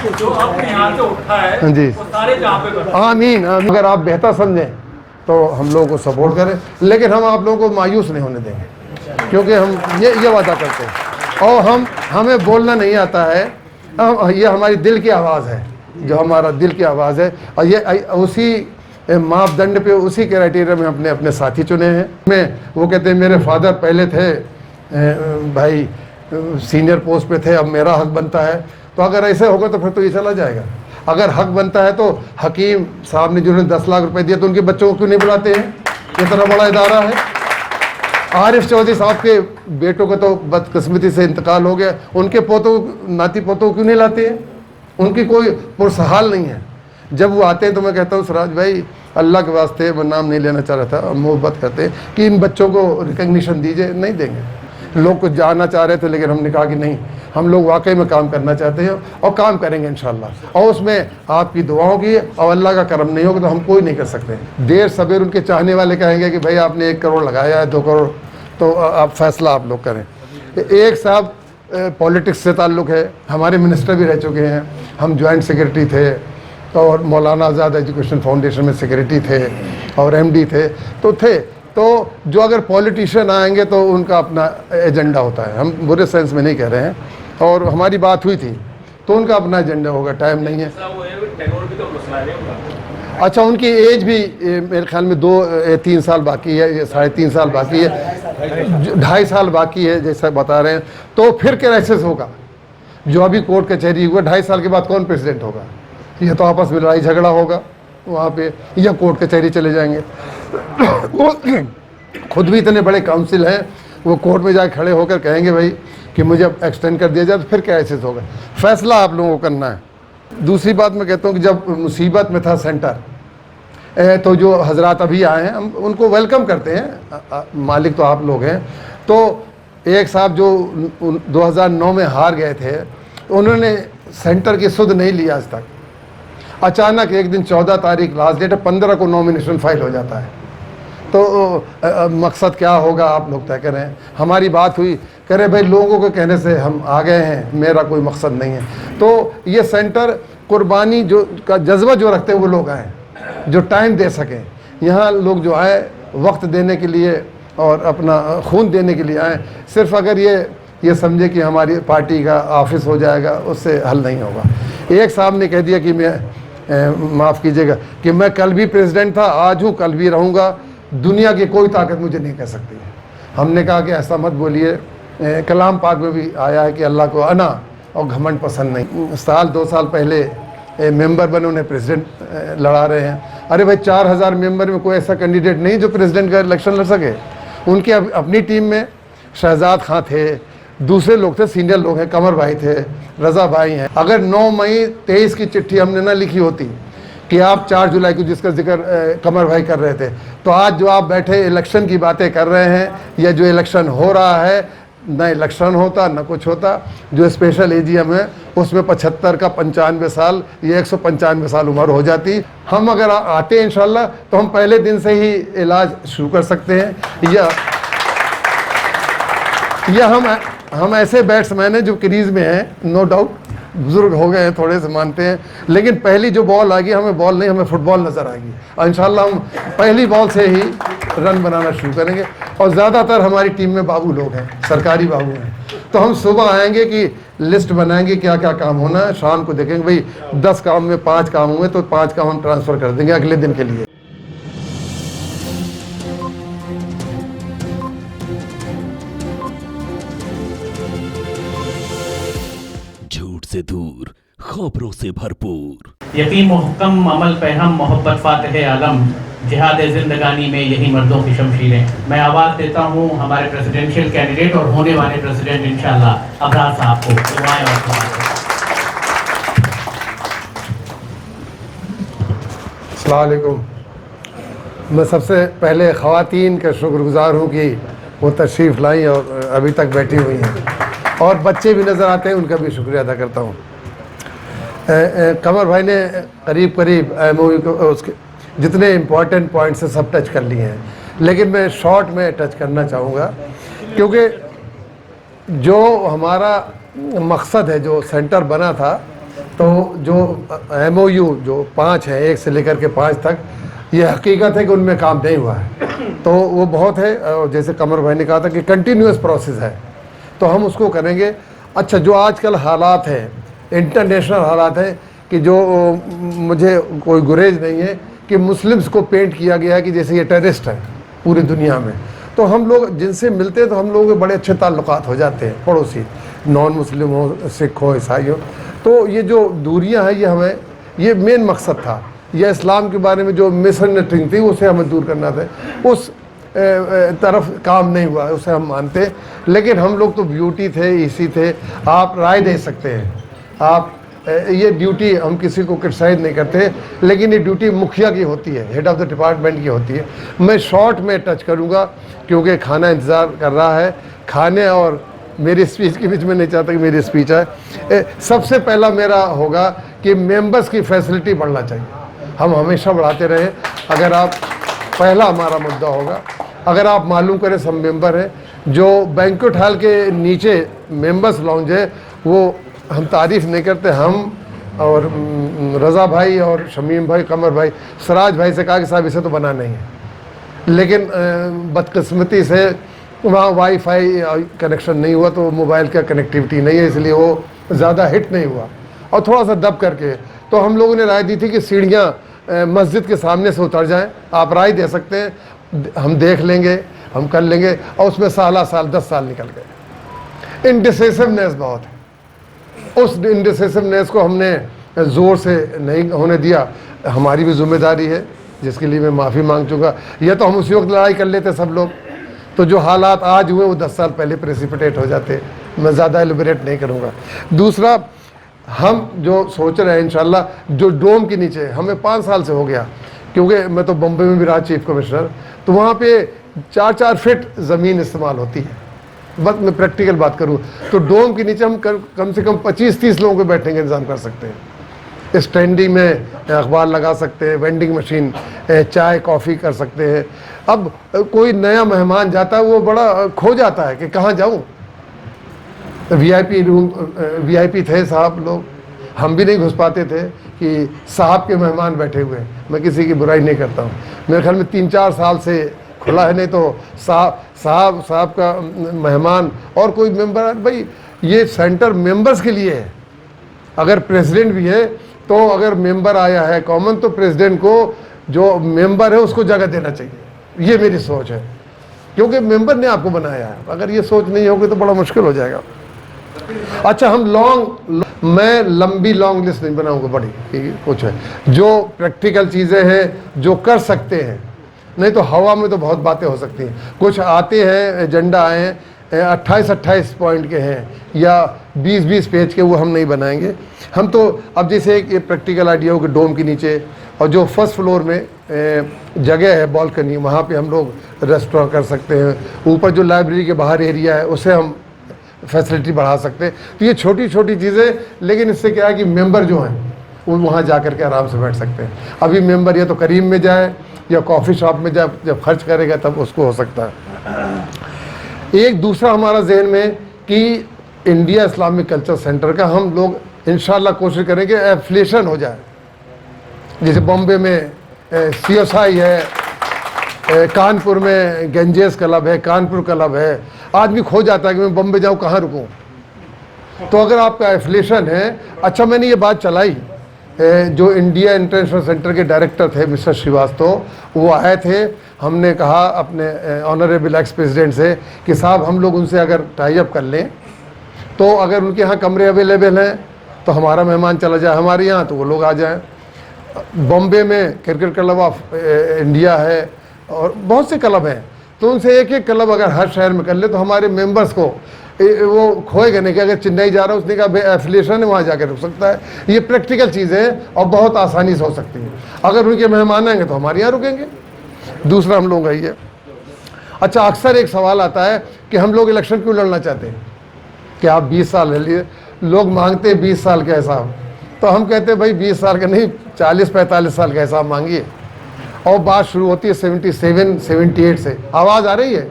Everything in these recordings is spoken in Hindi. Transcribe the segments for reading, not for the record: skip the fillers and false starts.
जो अपने यहाँ से उठा है जी, वो सारे जहाँ पे कर आमीन। अगर आप बेहतर समझें तो हम लोगों को सपोर्ट करें, लेकिन हम आप लोगों को मायूस नहीं होने देंगे, क्योंकि हम ये वादा करते हैं। और हमें बोलना नहीं आता है, ये हमारी दिल की आवाज़ है, जो हमारा दिल की आवाज़ है। और ये उसी मापदंड पे, उसी क्राइटेरिया में अपने अपने साथी चुने हैं। वो कहते हैं मेरे फादर पहले थे भाई सीनियर पोस्ट पे थे, अब मेरा हक बनता है। तो अगर ऐसे होगा तो फिर तो ये चला जाएगा। अगर हक बनता है तो हकीम साहब ने जिन्होंने 10 लाख रुपए दिए तो उनके बच्चों को क्यों नहीं बुलाते हैं? इतना बड़ा इदारा है। आरिफ चौधरी साहब के बेटों का तो बदकिस्मती से इंतकाल हो गया, उनके पोतों नाती पोतों क्यों नहीं लाते हैं? उनकी कोई पुरसहाल नहीं है। जब वो आते हैं तो मैं कहता हूँ सिराज भाई अल्लाह के वास्ते, मैं नाम नहीं लेना चाह रहा था, मोहब्बत करते हैं कि इन बच्चों को रिकग्निशन दीजिए। नहीं देंगे। लोग कुछ जानना चाह रहे थे, लेकिन हमने कहा कि नहीं, हम लोग वाकई में काम करना चाहते हैं और काम करेंगे इंशाल्लाह। और उसमें आपकी दुआओं की और अल्लाह का करम नहीं होगा तो हम कोई नहीं कर सकते। देर सवेर उनके चाहने वाले कहेंगे कि भाई आपने 1 करोड़ लगाया है, 2 करोड़, तो आप फैसला आप लोग करें। एक साहब पॉलिटिक्स से ताल्लुक़ है, हमारे मिनिस्टर भी रह चुके हैं, हम जॉइंट सेक्रेटरी थे और मौलाना आज़ाद एजुकेशन फाउंडेशन में सेक्रेटरी थे और एमडी थे। तो जो अगर पॉलिटिशियन आएंगे तो उनका अपना एजेंडा होता है, हम बुरे सेंस में नहीं कह रहे हैं। और हमारी बात हुई थी तो उनका अपना एजेंडा होगा, टाइम नहीं है। अच्छा, उनकी एज भी मेरे ख्याल में 2-3 साल बाकी है, 3.5 साल बाकी है, 2.5 साल बाकी है जैसा बता रहे हैं। तो फिर क्राइसिस होगा। जो अभी कोर्ट कचहरी हुआ, 2.5 साल के बाद कौन प्रेसिडेंट होगा? ये तो आपस में लड़ाई झगड़ा होगा वहाँ पे, या कोर्ट कचहरी चले जाएंगे। वो खुद भी इतने बड़े काउंसिल हैं, वो कोर्ट में जाके खड़े होकर कहेंगे भाई कि मुझे अब एक्सटेंड कर दिया जाए, तो फिर क्या ऐसे होगा? फैसला आप लोगों को करना है। दूसरी बात मैं कहता हूँ कि जब मुसीबत में था सेंटर, तो जो हजरात अभी आए हैं हम उनको वेलकम करते हैं, मालिक तो आप लोग हैं। तो एक साहब जो 2009 में हार गए थे, उन्होंने सेंटर की सुध नहीं ली आज तक। अचानक एक दिन 14 तारीख लास्ट डेट है, 15 को नॉमिनेशन फाइल हो जाता है। तो मकसद क्या होगा आप लोग तय करें। हमारी बात हुई, कह रहे भाई लोगों के कहने से हम आ गए हैं, मेरा कोई मकसद नहीं है। तो ये सेंटर कुर्बानी जो का जज्बा जो रखते हैं वो लोग आए, जो टाइम दे सकें। यहाँ लोग जो आए वक्त देने के लिए और अपना खून देने के लिए आए। सिर्फ अगर ये समझे कि हमारी पार्टी का ऑफिस हो जाएगा, उससे हल नहीं होगा। एक साहब ने कह दिया कि मैं माफ़ कीजिएगा कि मैं कल भी प्रेसिडेंट था, आज हूँ, कल भी रहूँगा, दुनिया की कोई ताकत मुझे नहीं कह सकती है। हमने कहा कि ऐसा मत बोलिए, कलाम पाक में भी आया है कि अल्लाह को अना और घमंड पसंद नहीं। 2 साल पहले मेंबर बने, उन्हें प्रेसिडेंट लड़ा रहे हैं। अरे भाई 4000 मेंबर में कोई ऐसा कैंडिडेट नहीं जो प्रेसिडेंट का इलेक्शन लड़ सके। उनके अपनी टीम में शहजाद खां थे, दूसरे लोग थे, सीनियर लोग हैं, कमर भाई थे, रज़ा भाई हैं। अगर 9 मई 23 की चिट्ठी हमने ना लिखी होती कि आप 4 जुलाई को, जिसका जिक्र कमर भाई कर रहे थे, तो आज जो आप बैठे इलेक्शन की बातें कर रहे हैं, या जो इलेक्शन हो रहा है, न इलेक्शन होता न कुछ होता। जो स्पेशल एजीएम है उसमें 75 का 95 साल, ये 195 साल उम्र हो जाती। हम अगर आते हैं इंशाल्लाह तो हम पहले दिन से ही इलाज शुरू कर सकते हैं। या हम ऐसे बैट्समैन हैं जो क्रीज में हैं, नो डाउट, बुजुर्ग हो गए हैं, थोड़े से मानते हैं, लेकिन पहली जो बॉल आएगी हमें बॉल नहीं, हमें फुटबॉल नज़र आएगी। और इंशाल्लाह हम पहली बॉल से ही रन बनाना शुरू करेंगे। और ज़्यादातर हमारी टीम में बाबू लोग हैं, सरकारी बाबू हैं। तो हम सुबह आएंगे कि लिस्ट बनाएंगे क्या क्या काम होना है, शाम को देखेंगे भाई 10 काम में 5 काम हुए तो 5 काम हम ट्रांसफ़र कर देंगे अगले दिन के लिए। से दूर, खबरों से भरपूर। यकीन मुहक्कम, अमल पे हम, मोहब्बत फातिह आलम, जिहाद जिंदगानी में यही मर्दों की शमशीरें। मैं आवाज़ देता हूँ हमारे प्रेसिडेंशियल कैंडिडेट और होने वाले प्रेसिडेंट इंशाल्लाह अबरार साहब को। दुआएं और अस्सलाम वालेकुम। मैं सबसे पहले ख़वातीन का शुक्रगुज़ार हूँ कि वो तशरीफ़ लाई और अभी तक बैठी हुई हैं, और बच्चे भी नज़र आते हैं, उनका भी शुक्रिया अदा करता हूँ। कमर भाई ने करीब MOU को उसके जितने इम्पोर्टेंट पॉइंट्स हैं सब टच कर लिए हैं, लेकिन मैं शॉर्ट में टच करना चाहूँगा, क्योंकि जो हमारा मकसद है, जो सेंटर बना था, तो जो MOU जो 5 हैं, 1 से लेकर के 5 तक, ये हकीकत है कि उनमें काम नहीं हुआ है। तो वो बहुत है, और जैसे कमर भाई ने कहा था कि कंटिन्यूस प्रोसेस है, तो हम उसको करेंगे। अच्छा, जो आजकल हालात हैं, इंटरनेशनल हालात हैं, कि जो मुझे कोई गुरेज नहीं है कि मुस्लिम्स को पेंट किया गया है कि जैसे ये टेररिस्ट है पूरी दुनिया में। तो हम लोग जिनसे मिलते हैं तो हम लोगों के बड़े अच्छे ताल्लुकात हो जाते हैं, पड़ोसी, नॉन मुस्लिम हो, सिख हो, ईसाई हो। तो ये जो दूरियां हैं, ये हमें, ये मेन मकसद था, यह इस्लाम के बारे में जो मिसअंडरस्टैंडिंग थी उसे हमें दूर करना था। उस तरफ काम नहीं हुआ, उसे हम मानते हैं। लेकिन हम लोग तो ब्यूटी थे, इसी थे, आप राय दे सकते हैं, आप ये ड्यूटी, हम किसी को क्रिटिसाइज नहीं करते, लेकिन ये ड्यूटी मुखिया की होती है, हेड ऑफ़ द डिपार्टमेंट की होती है। मैं शॉर्ट में टच करूँगा क्योंकि खाना इंतज़ार कर रहा है। खाने और मेरी स्पीच के बीच में नहीं चाहता कि मेरी स्पीच आए। सबसे पहला मेरा होगा कि मेंबर्स की फैसिलिटी बढ़ना चाहिए, हम हमेशा बढ़ाते रहे। अगर आप, पहला हमारा मुद्दा होगा, अगर आप मालूम करें, सब मेंबर हैं, जो बैंक्वेट हॉल के नीचे मेंबर्स लाउंज है, वो हम तारीफ़ नहीं करते। हम और रज़ा भाई और शमीम भाई, कमर भाई, सराज भाई से कहा कि साहब इसे तो बना नहीं है, लेकिन बदकिस्मती से वहाँ वाईफाई कनेक्शन नहीं हुआ, तो मोबाइल का कनेक्टिविटी नहीं है, इसलिए वो ज़्यादा हिट नहीं हुआ, और थोड़ा सा दब करके। तो हम लोगों ने राय दी थी कि सीढ़ियाँ मस्जिद के सामने से उतर जाएं। आप राय दे सकते हैं, हम देख लेंगे, हम कर लेंगे। और उसमें साल 10 साल निकल गए। इंडिसिसिवनेस बहुत है, उस इंडिसिसिवनेस को हमने ज़ोर से नहीं होने दिया। हमारी भी जिम्मेदारी है, जिसके लिए मैं माफ़ी मांग चुका। यह तो हम उसी वक्त लड़ाई कर लेते सब लोग, तो जो हालात आज हुए वो 10 साल पहले प्रेसिपिटेट हो जाते। मैं ज़्यादा एलिबरेट नहीं करूँगा। दूसरा, हम जो सोच रहे हैं इंशाल्लाह, जो डोम के नीचे, हमें 5 साल से हो गया, क्योंकि मैं तो बम्बई में भी रहा चीफ कमिश्नर, तो वहाँ पे 4-4 फीट ज़मीन इस्तेमाल होती है। बस मैं प्रैक्टिकल बात करूँ तो डोम के नीचे हम कम से कम 25-30 लोगों के बैठने का इंतज़ाम कर सकते हैं। स्टैंडिंग में अखबार लगा सकते हैं, वेंडिंग मशीन, चाय कॉफ़ी कर सकते हैं। अब कोई नया मेहमान जाता है, वो बड़ा खो जाता है कि कहाँ जाऊँ। VIP रूम, VIP थे साहब लोग, हम भी नहीं घुस पाते थे कि साहब के मेहमान बैठे हुए हैं। मैं किसी की बुराई नहीं करता हूँ, मेरे ख्याल में 3-4 साल से खुला है, नहीं तो साहब का मेहमान और कोई मेंबर, भाई ये सेंटर मेंबर्स के लिए है। अगर प्रेसिडेंट भी है तो अगर मेंबर आया है कॉमन, तो प्रेसिडेंट को, जो मेंबर है उसको जगह देना चाहिए। ये मेरी सोच है, क्योंकि मेंबर ने आपको बनाया है। अगर ये सोच नहीं होगी तो बड़ा मुश्किल हो जाएगा। अच्छा, हम मैं लंबी लॉन्ग लिस्ट नहीं बनाऊंगा, बड़ी कुछ है जो प्रैक्टिकल चीज़ें हैं जो कर सकते हैं, नहीं तो हवा में तो बहुत बातें हो सकती हैं। कुछ आते हैं, एजेंडा आए हैं, 28-28 पॉइंट के हैं या 20-20 पेज के, वो हम नहीं बनाएंगे। हम तो अब जैसे एक प्रैक्टिकल आइडिया हो कि डोम के नीचे, और जो फर्स्ट फ्लोर में जगह है बालकनी, वहाँ पे हम लोग रेस्टोरेंट कर सकते हैं। ऊपर जो लाइब्रेरी के बाहर एरिया है, उसे हम फैसिलिटी बढ़ा सकते हैं। तो ये छोटी छोटी चीज़ें, लेकिन इससे क्या है कि मेंबर जो हैं वो वहाँ जा कर के आराम से बैठ सकते हैं। अभी मेंबर या तो करीम में जाए या कॉफ़ी शॉप में जाए, जब खर्च करेगा तब उसको हो सकता है। एक दूसरा हमारा जहन में कि इंडिया इस्लामिक कल्चर सेंटर का हम लोग इंशाल्लाह कोशिश करेंगे एफिलिएशन हो जाए। जैसे बॉम्बे में CSI है, कानपुर में गंजेस क्लब है, कानपुर क्लब है। आदमी खो जाता है कि मैं बॉम्बे जाऊँ, कहाँ रुकूँ। तो अगर आपका एफिलिएशन है, अच्छा मैंने ये बात चलाई, जो इंडिया इंटरनेशनल सेंटर के डायरेक्टर थे मिस्टर श्रीवास्तव, वो आए थे। हमने कहा अपने ऑनरेबल एक्स प्रेसिडेंट से कि साहब हम लोग उनसे अगर टाई अप कर लें, तो अगर उनके यहाँ कमरे अवेलेबल हैं तो हमारा मेहमान चला जाए हमारे यहाँ, तो वो लोग आ जाएं। बॉम्बे में क्रिकेट क्लब ऑफ इंडिया है और बहुत से क्लब हैं, तो उनसे एक क्लब अगर हर शहर में कर ले तो हमारे मेंबर्स को वो खोएगा नहीं कि अगर चेन्नई जा रहा है, उसने कहा भाई एफिलिएशन है, वहाँ जाकर रुक सकता है। ये प्रैक्टिकल चीज़ें और बहुत आसानी से हो सकती हैं। अगर उनके मेहमान आएंगे तो हमारे यहाँ रुकेंगे। दूसरा हम लोग आइए, अच्छा अक्सर एक सवाल आता है कि हम लोग इलेक्शन क्यों लड़ना चाहते हैं, कि आप 20 साल ले लिए। लोग मांगते हैं 20 साल का हिसाब, तो हम कहते हैं भाई 20 साल का नहीं, 40-45 साल का हिसाब मांगिए। और बात शुरू होती है 77-78 से। आवाज़ आ रही है?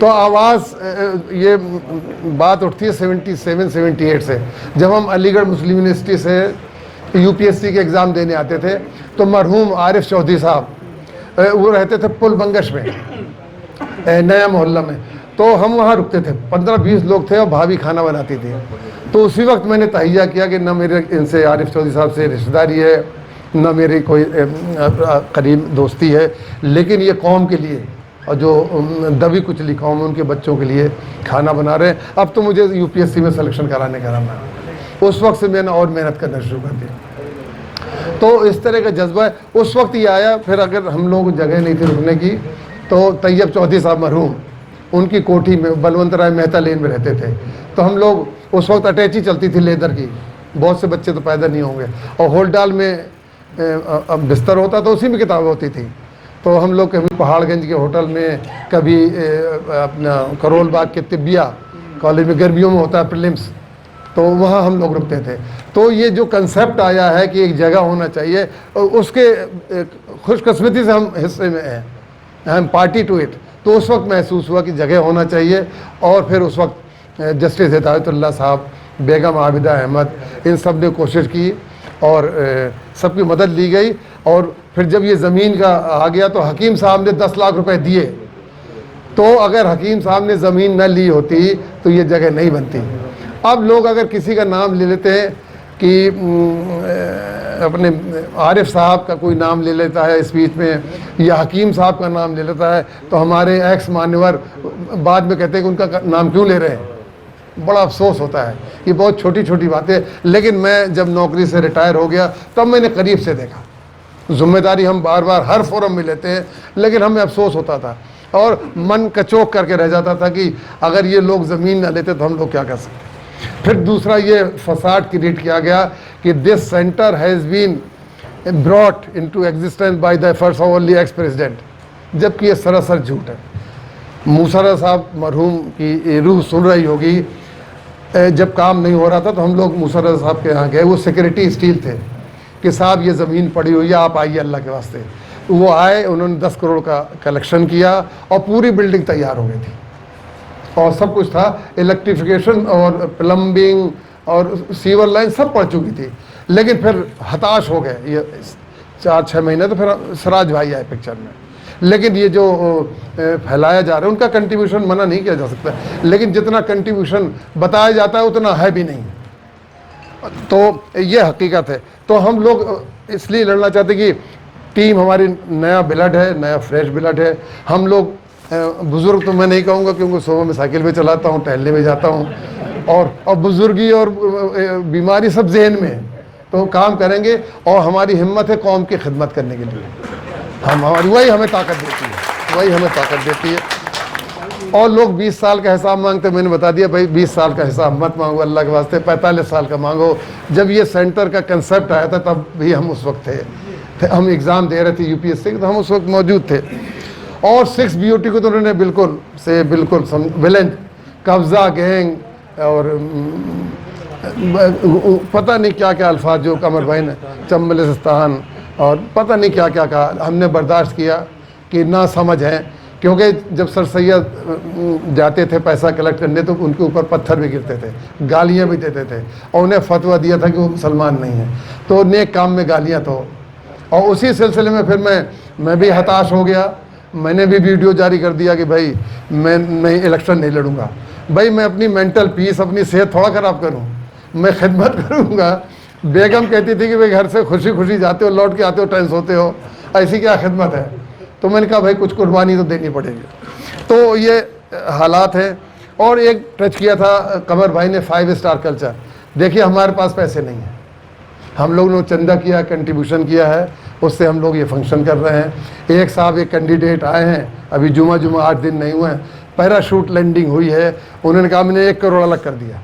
तो आवाज़ ये बात उठती है 77-78 से, जब हम अलीगढ़ मुस्लिम यूनिवर्सिटी से यूपीएससी के एग्ज़ाम देने आते थे। तो मरहूम आरिफ चौधरी साहब वो रहते थे पुल बंगश में, नया मोहल्ला में। तो हम वहाँ रुकते थे, 15-20 लोग थे और भाभी खाना बनाती थी। तो उसी वक्त मैंने तहिया किया कि न मेरे इनसे आरिफ चौधरी साहब से रिश्तेदारी है, न मेरी कोई करीब दोस्ती है, लेकिन ये कौम के लिए और जो दबी कुचली कौम है उनके बच्चों के लिए खाना बना रहे हैं। अब तो मुझे यूपीएससी में सिलेक्शन कराने का रहना है। उस वक्त से मैंने और मेहनत करना शुरू कर दी। तो इस तरह का जज्बा है। उस वक्त ये आया। फिर अगर हम लोग जगह नहीं थी रुकने की, तो तैयब चौधरी साहब मरहूम, उनकी कोठी में बलवंत राय मेहता लेन में रहते थे। तो हम लोग उस वक्त अटैची चलती थी लेदर की, बहुत से बच्चे तो पैदा नहीं होंगे, और होलडाल में बिस्तर होता तो उसी में किताबें होती थी। तो हम लोग कभी पहाड़गंज के होटल में, कभी अपना करोल बाग के तिब्बिया कॉलेज में गर्मियों में होता है प्रीलिम्स, तो वहाँ हम लोग रुकते थे। तो ये जो कंसेप्ट आया है कि एक जगह होना चाहिए, उसके खुशकिस्मती से हम हिस्से में हैं, हम पार्टी टू इट। तो उस वक्त महसूस हुआ कि जगह होना चाहिए। और फिर उस वक्त जस्टिस हिदायतुल्लाह साहब, बेगम आबिदा अहमद, इन सब ने कोशिश की और सबकी मदद ली गई। और फिर जब ये ज़मीन का आ गया तो हकीम साहब ने 10 लाख रुपए दिए। तो अगर हकीम साहब ने ज़मीन न ली होती तो ये जगह नहीं बनती। अब लोग अगर किसी का नाम ले लेते हैं कि अपने आरिफ साहब का कोई नाम ले लेता है स्पीच में, या हकीम साहब का नाम ले लेता है, तो हमारे एक्स मान्यवर बाद में कहते हैं कि उनका नाम क्यों ले रहे हैं। बड़ा अफसोस होता है। ये बहुत छोटी छोटी बातें। लेकिन मैं जब नौकरी से रिटायर हो गया तब मैंने करीब से देखा। जिम्मेदारी हम बार बार हर फोरम में लेते हैं, लेकिन हमें अफसोस होता था और मन कचोक करके रह जाता था कि अगर ये लोग ज़मीन ना लेते तो हम लोग क्या कर सकते। फिर दूसरा ये फसाड क्रिएट किया गया कि this centre has been brought into existence by the efforts of only ex president, जबकि ये सरासर झूठ है। मूसा साहब मरहूम की रूह सुन रही होगी। जब काम नहीं हो रहा था तो हम लोग मूसा साहब के यहाँ गए, वो सिक्योरिटी स्टील थे, कि साहब ये ज़मीन पड़ी हुई है, आप आइए अल्लाह के वास्ते। वो आए, उन्होंने 10 करोड़ का कलेक्शन किया और पूरी बिल्डिंग तैयार हो गई थी और सब कुछ था। इलेक्ट्रिफिकेशन और प्लम्बिंग और सीवर लाइन सब पड़ चुकी थी। लेकिन फिर हताश हो गए ये 4-6 महीने। तो फिर सराज भाई आए पिक्चर में। लेकिन ये जो फैलाया जा रहा है उनका कंट्रीब्यूशन मना नहीं किया जा सकता, लेकिन जितना कंट्रीब्यूशन बताया जाता है उतना है भी नहीं। तो ये हकीकत है। तो हम लोग इसलिए लड़ना चाहते कि टीम हमारी नया ब्लड है, नया फ्रेश ब्लड है। हम लोग बुज़ुर्ग तो मैं नहीं कहूँगा, क्योंकि सुबह में साइकिल पे चलाता हूँ, टहलने में जाता हूँ, और बुज़ुर्गी और बीमारी सब जहन में है। तो काम करेंगे और हमारी हिम्मत है कौम की खिदमत करने के लिए। हमारी वही हमें ताकत देती है, वही हमें ताकत देती है। और लोग 20 साल का हिसाब मांगते, मैंने बता दिया भाई 20 साल का हिसाब मत मांगो अल्लाह के वास्ते, 45 साल का मांगो। जब ये सेंटर का कंसेप्ट आया था तब भी हम उस वक्त थे, हम एग्ज़ाम दे रहे थे यूपीएससी के, तो हम उस वक्त मौजूद थे। और 6 BOT को तो उन्होंने बिल्कुल विलेन, कब्ज़ा, गैंग और पता नहीं क्या क्या अल्फाज जो कमर भाई ने, चम्बलिस्तान और पता नहीं क्या क्या कहा, हमने बर्दाश्त किया कि ना समझ है। क्योंकि जब सर सैयद जाते थे पैसा कलेक्ट करने तो उनके ऊपर पत्थर भी गिरते थे, गालियाँ भी देते थे, और उन्हें फतवा दिया था कि वो मुसलमान नहीं है। तो नेक काम में गालियाँ तो। और उसी सिलसिले में फिर मैं भी हताश हो गया। मैंने भी वीडियो जारी कर दिया कि भाई मैं नहीं, इलेक्शन नहीं लड़ूंगा। भाई मैं अपनी मेंटल पीस, अपनी सेहत थोड़ा ख़राब करूं, मैं खिदमत करूंगा। बेगम कहती थी कि भाई घर से खुशी खुशी जाते हो, लौट के आते हो, टेंस होते हो, ऐसी क्या खिदमत है। तो मैंने कहा भाई कुछ कुर्बानी तो देनी पड़ेगी। तो ये हालात हैं। और एक टच किया था कमर भाई ने 5 स्टार कल्चर। देखिए हमारे पास पैसे नहीं हैं, हम लोग ने चंदा किया, कंट्रीब्यूशन किया है, उससे हम लोग ये फंक्शन कर रहे हैं। एक साहब एक कैंडिडेट आए हैं, अभी जुमा 8 दिन नहीं हुए हैं, पैराशूट लैंडिंग हुई है। उन्होंने कहा मैंने 1 करोड़ अलग कर दिया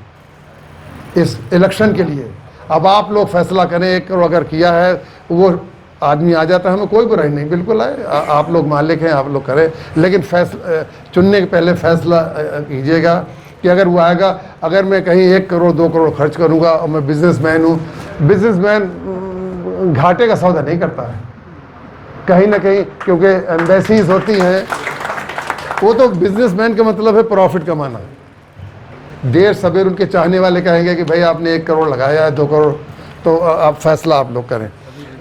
इस इलेक्शन के लिए। अब आप लोग फैसला करें, 1 करोड़ अगर किया है वो आदमी आ जाता है, हमें कोई बुराई नहीं, बिल्कुल आए, आप लोग मालिक हैं, आप लोग करें। लेकिन चुनने के पहले फैसला कीजिएगा कि अगर वो आएगा। अगर मैं कहीं 1 करोड़ 2 करोड़ खर्च करूँगा और मैं बिजनेसमैन हूँ, बिजनेसमैन घाटे का सौदा नहीं करता है कहीं ना कहीं, क्योंकि एम्बेसीज होती हैं वो तो बिजनेसमैन का मतलब है प्रॉफिट कमाना। देर सवेर उनके चाहने वाले कहेंगे कि भाई आपने 1 करोड़ लगाया है, 2 करोड़, तो आप फैसला आप लोग करें।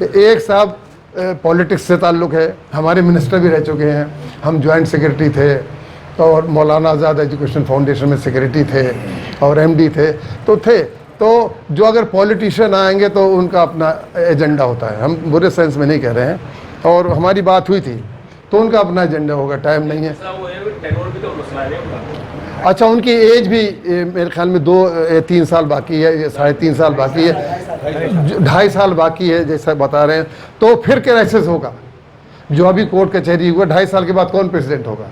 एक साहब पॉलिटिक्स से ताल्लुक़ है, हमारे मिनिस्टर भी रह चुके हैं, हम जॉइंट सेक्रेटरी थे और मौलाना आज़ाद एजुकेशन फाउंडेशन में सेक्रेटरी थे और एमडी थे, तो जो अगर पॉलिटिशियन आएंगे तो उनका अपना एजेंडा होता है, हम बुरे सेंस में नहीं कह रहे हैं, और हमारी बात हुई थी तो उनका अपना एजेंडा होगा, टाइम नहीं है। अच्छा, उनकी एज भी मेरे ख्याल में 2-3 साल बाकी है, 3.5 साल बाकी है, 2.5 साल बाकी है जैसा बता रहे हैं। तो फिर क्राइसिस होगा, जो अभी कोर्ट कचहरी हुआ, 2.5 साल के बाद कौन प्रेसिडेंट होगा?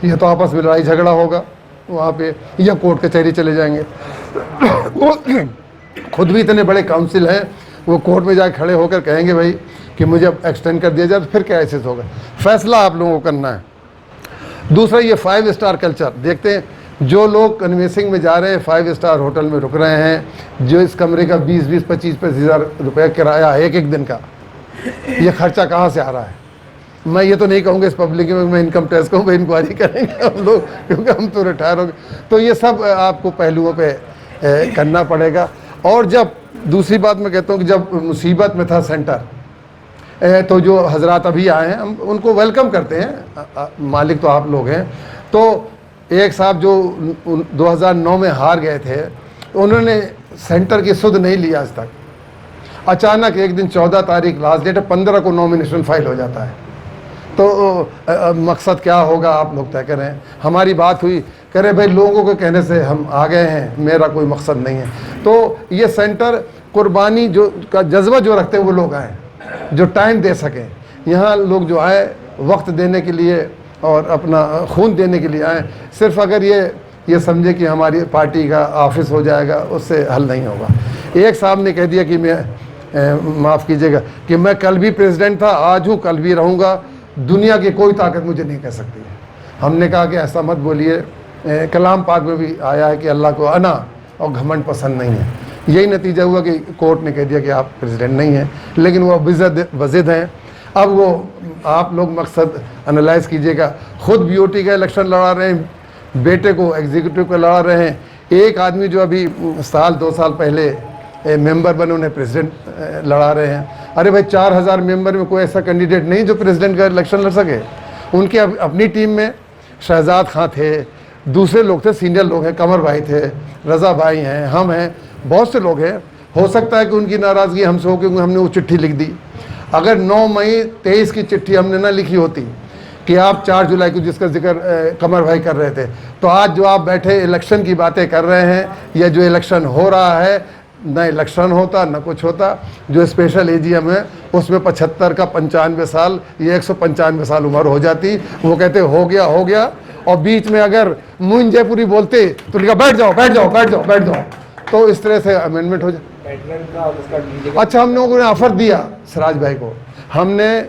ये तो आपस में लड़ाई झगड़ा होगा वहाँ पे, या कोर्ट कचहरी चले जाएंगे। वो खुद भी इतने बड़े काउंसिल हैं, वो कोर्ट में जाके खड़े होकर कहेंगे भाई कि मुझे अब एक्सटेंड कर दिया जाए, तो फिर क्राइसिस होगा। फैसला आप लोगों को करना है। दूसरा, ये 5 स्टार कल्चर देखते हैं, जो लोग कन्वेंसिंग में जा रहे हैं, 5 स्टार होटल में रुक रहे हैं, जो इस कमरे का 20-20, 25-25 हज़ार रुपये किराया है एक दिन का, ये खर्चा कहाँ से आ रहा है? मैं ये तो नहीं कहूँगा इस पब्लिक में मैं इनकम टैक्स कहूँगा, इंक्वायरी करेंगे हम लोग, क्योंकि हम तो रिटायर हो गए। तो ये सब आपको पहलुओं पे करना पड़ेगा। और जब दूसरी बात मैं कहता हूँ कि जब मुसीबत में था सेंटर, तो जो हजरात अभी आए हैं हम उनको वेलकम करते हैं, मालिक तो आप लोग हैं। तो एक साहब जो 2009 में हार गए थे, उन्होंने सेंटर की सुध नहीं लिया आज तक। अचानक एक दिन 14 तारीख लास्ट डेट है, 15 को नॉमिनेशन फाइल हो जाता है। तो मकसद क्या होगा आप लोग तय करें। हमारी बात हुई, कह रहे भाई लोगों के कहने से हम आ गए हैं, मेरा कोई मकसद नहीं है। तो ये सेंटर कुर्बानी जो का जज्बा जो रखते हैं वो लोग आए, जो टाइम दे सकें। यहाँ लोग जो आए वक्त देने के लिए और अपना खून देने के लिए आए। सिर्फ अगर ये समझे कि हमारी पार्टी का ऑफिस हो जाएगा, उससे हल नहीं होगा। एक साहब ने कह दिया कि मैं माफ़ कीजिएगा कि मैं कल भी प्रेसिडेंट था, आज हूँ, कल भी रहूँगा, दुनिया की कोई ताकत मुझे नहीं कह सकती है। हमने कहा कि ऐसा मत बोलिए, कलाम पाक में भी आया है कि अल्लाह को अना और घमंड पसंद नहीं है। यही नतीजा हुआ कि कोर्ट ने कह दिया कि आप प्रेसिडेंट नहीं हैं, लेकिन वो वज़िद हैं। अब वो आप लोग मकसद एनालाइज कीजिएगा। खुद बीओटी का इलेक्शन लड़ा रहे हैं, बेटे को एग्जीक्यूटिव का लड़ा रहे हैं। एक आदमी जो अभी 1-2 साल पहले मेंबर बने, उन्हें प्रेसिडेंट लड़ा रहे हैं। अरे भाई 4000 मेंबर में कोई ऐसा कैंडिडेट नहीं जो प्रेसिडेंट का इलेक्शन लड़ सके। उनके अपनी टीम में शहजाद खां थे, दूसरे लोग थे, सीनियर लोग हैं, कमर भाई थे, रज़ा भाई हैं, हम हैं, बहुत से लोग हैं। हो सकता है कि उनकी नाराज़गी हमसे हो क्योंकि हमने वो चिट्ठी लिख दी। अगर 9 मई 23 की चिट्ठी हमने ना लिखी होती कि आप 4 जुलाई को, जिसका जिक्र कमर भाई कर रहे थे, तो आज जो आप बैठे इलेक्शन की बातें कर रहे हैं, या जो इलेक्शन हो रहा है, न इलेक्शन होता न कुछ होता। जो स्पेशल एजीएम है उसमें 75 का 95 साल, ये 195 साल उम्र हो जाती। वो कहते हो गया, और बीच में अगर मुइन जयपुरी बोलते तो लिखा बैठ जाओ। तो इस तरह से अमेंडमेंट हो जाए। अच्छा, हम लोगों ने ऑफर दिया सिराज भाई को, हमने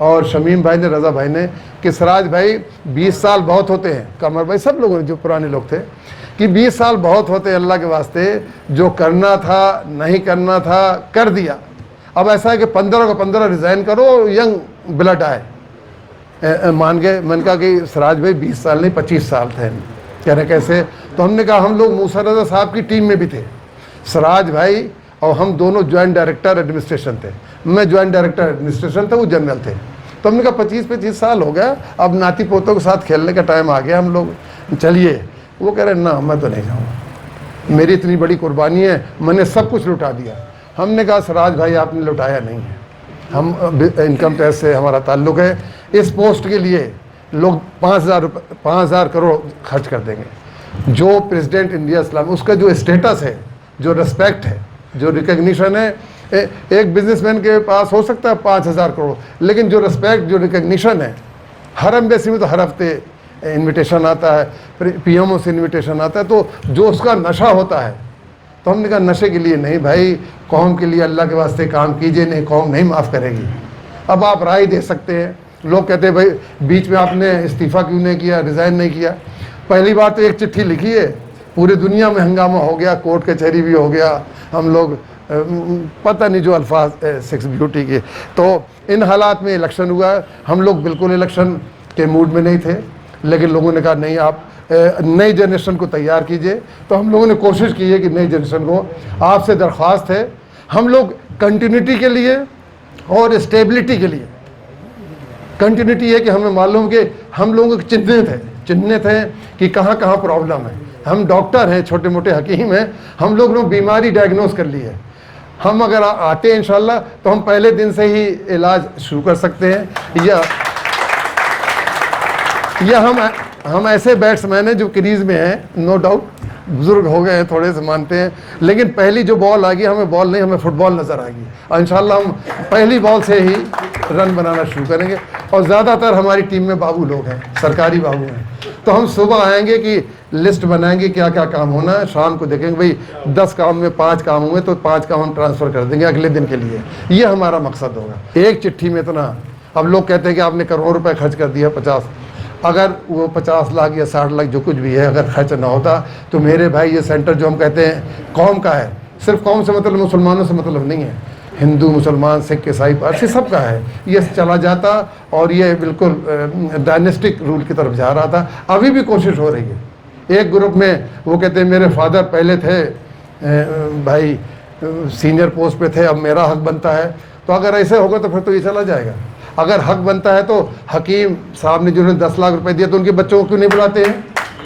और शमीम भाई ने, रज़ा भाई ने, कि सिराज भाई 20 साल बहुत होते हैं, कमर भाई, सब लोगों ने जो पुराने लोग थे, कि 20 साल बहुत होते हैं, अल्लाह के वास्ते जो करना था नहीं करना था कर दिया। अब ऐसा है कि 15 को 15 रिज़ाइन करो, यंग ब्लड आए। मान गए। मैंने कहा कि सिराज भाई 20 साल नहीं 25 साल थे। कह रहे कैसे? तो हमने कहा हम लोग मूसा रज़ा साहब की टीम में भी थे, सिराज भाई और हम दोनों ज्वाइंट डायरेक्टर एडमिनिस्ट्रेशन थे। मैं ज्वाइंट डायरेक्टर एडमिनिस्ट्रेशन था, वो जनरल थे। तो हमने कहा 25-25 साल हो गया, अब नाती पोतों के साथ खेलने का टाइम आ गया, हम लोग चलिए। वो कह रहे ना, मैं तो नहीं जाऊँगा, मेरी इतनी बड़ी कुर्बानी है, मैंने सब कुछ लुटा दिया। हमने कहा सिराज भाई आपने लुटाया नहीं है, हम इनकम टैक्स से हमारा ताल्लुक़ है। इस पोस्ट के लिए लोग 5,000 करोड़ खर्च कर देंगे। जो प्रेसिडेंट इंडिया इस्लाम, उसका जो स्टेटस है, जो रिस्पेक्ट है, जो रिकग्निशन है, एक बिजनेसमैन के पास हो सकता है 5,000 करोड़, लेकिन जो रिस्पेक्ट, जो रिकग्निशन है, हर एम्बेसी में तो हर हफ्ते इनविटेशन आता है, पीएमओ से इनविटेशन आता है, तो जो उसका नशा होता है। तो हमने कहा नशे के लिए नहीं भाई, कौम के लिए अल्लाह के वास्ते काम कीजिए, नहीं कौम नहीं माफ़ करेगी। अब आप राय दे सकते हैं। लोग कहते हैं भाई बीच में आपने इस्तीफ़ा क्यों नहीं किया, रिज़ाइन नहीं किया। पहली बात तो एक चिट्ठी लिखी है, पूरी दुनिया में हंगामा हो गया, कोर्ट कचहरी भी हो गया, हम लोग पता नहीं जो अल्फाज 6 ब्यूटी के। तो इन हालात में इलेक्शन हुआ, हम लोग बिल्कुल इलेक्शन के मूड में नहीं थे। लेकिन लोगों ने कहा नहीं, आप नई जनरेशन को तैयार कीजिए। तो हम लोगों ने कोशिश की है कि नई जनरेशन को, आपसे दरख्वास्त है, हम लोग कंटिन्यूटी के लिए और स्टेबिलिटी के लिए, कंटिन्यूटी है कि हमें मालूम कि हम लोगों को चिन्हित है कि कहाँ कहाँ प्रॉब्लम है। हम डॉक्टर हैं, छोटे मोटे हकीम हैं, हम लोग ने बीमारी डायग्नोस कर ली है। हम अगर आते हैं इंशाल्लाह तो हम पहले दिन से ही इलाज शुरू कर सकते हैं। या हम ऐसे बैट्समैन हैं जो क्रीज में हैं, नो डाउट, बुजुर्ग हो गए हैं, थोड़े से मानते हैं, लेकिन पहली जो बॉल आ गई, हमें बॉल नहीं, हमें फुटबॉल नज़र आएगी और इंशाल्लाह हम पहली बॉल से ही रन बनाना शुरू करेंगे। और ज़्यादातर हमारी टीम में बाबू लोग हैं, सरकारी बाबू हैं। तो हम सुबह आएंगे कि लिस्ट बनाएंगे क्या क्या काम होना है, शाम को देखेंगे भाई 10 काम में 5 काम हुए तो 5 काम हम ट्रांसफ़र कर देंगे अगले दिन के लिए। ये हमारा मकसद होगा। एक चिट्ठी में इतना, अब लोग कहते हैं कि आपने करोड़ रुपए खर्च कर दिया, 50, अगर वो 50 लाख या 60 लाख जो कुछ भी है अगर खर्च ना होता तो मेरे भाई ये सेंटर जो हम कहते हैं कौम का है, सिर्फ कौम से मतलब मुसलमानों से मतलब नहीं है, हिंदू मुसलमान सिख ईसाई पारसी सबका है, ये चला जाता और ये बिल्कुल डायनेस्टिक रूल की तरफ जा रहा था। अभी भी कोशिश हो रही है। एक ग्रुप में वो कहते हैं मेरे फादर पहले थे भाई सीनियर पोस्ट पे थे, अब मेरा हक बनता है। तो अगर ऐसे होगा तो फिर तो ये चला जाएगा। अगर हक बनता है तो हकीम साहब ने जिन्होंने 10 लाख रुपए दिए तो उनके बच्चों को क्यों नहीं बुलाते हैं?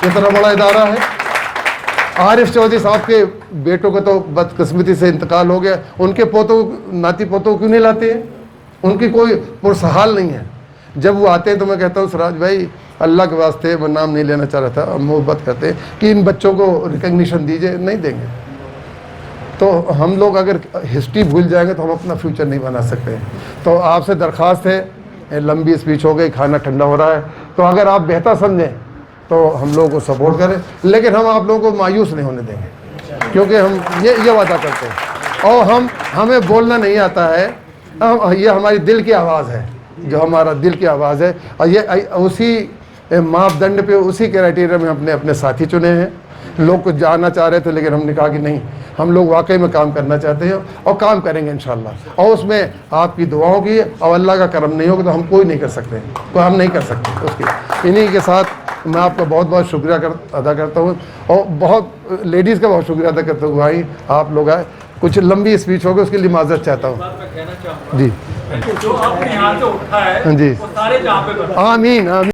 इतना बड़ा इदारा है। आरिफ चौधरी साहब के बेटों का तो बदकिस्मती से इंतकाल हो गया, उनके पोतों नाती पोतों को क्यों नहीं लाते हैं? उनकी कोई पुरसहाल नहीं है। जब वो आते हैं तो मैं कहता हूँ सिराज भाई अल्लाह के वास्ते, वो नाम नहीं लेना चाह रहा था, मोहब्बत करते कि इन बच्चों को रिकग्निशन दीजिए, नहीं देंगे। तो हम लोग अगर हिस्ट्री भूल जाएंगे तो हम अपना फ्यूचर नहीं बना सकते। तो आपसे दरख्वास्त है, लंबी स्पीच हो गई, खाना ठंडा हो रहा है, तो अगर आप बेहतर समझें तो हम लोगों को सपोर्ट करें, लेकिन हम आप लोगों को मायूस नहीं होने देंगे, क्योंकि हम ये वादा करते हैं। और हमें बोलना नहीं आता है, ये हमारी दिल की आवाज़ है, जो हमारा दिल की आवाज़ है, और ये उसी मापदंड पे, उसी क्राइटेरिया में हमने अपने साथी चुने हैं। लोग कुछ जाना चाह रहे थे लेकिन हमने कहा कि नहीं, हम लोग वाकई में काम करना चाहते हैं और काम करेंगे इंशाल्लाह। और उसमें आपकी दुआओं की और अल्लाह का करम नहीं होगा तो हम कोई नहीं कर सकते, कोई हम नहीं कर सकते उसकी। इन्हीं के साथ मैं आपका बहुत बहुत शुक्रिया अदा करता हूँ और बहुत लेडीज़ का बहुत शुक्रिया अदा करता हूँ। भाई आप लोग आए, कुछ लंबी स्पीच होगी उसके लिए माजरत चाहता हूँ जी। जो आपने यहाँ से उठा है जी, वो सारे जहाँ पे आमीन आमीन।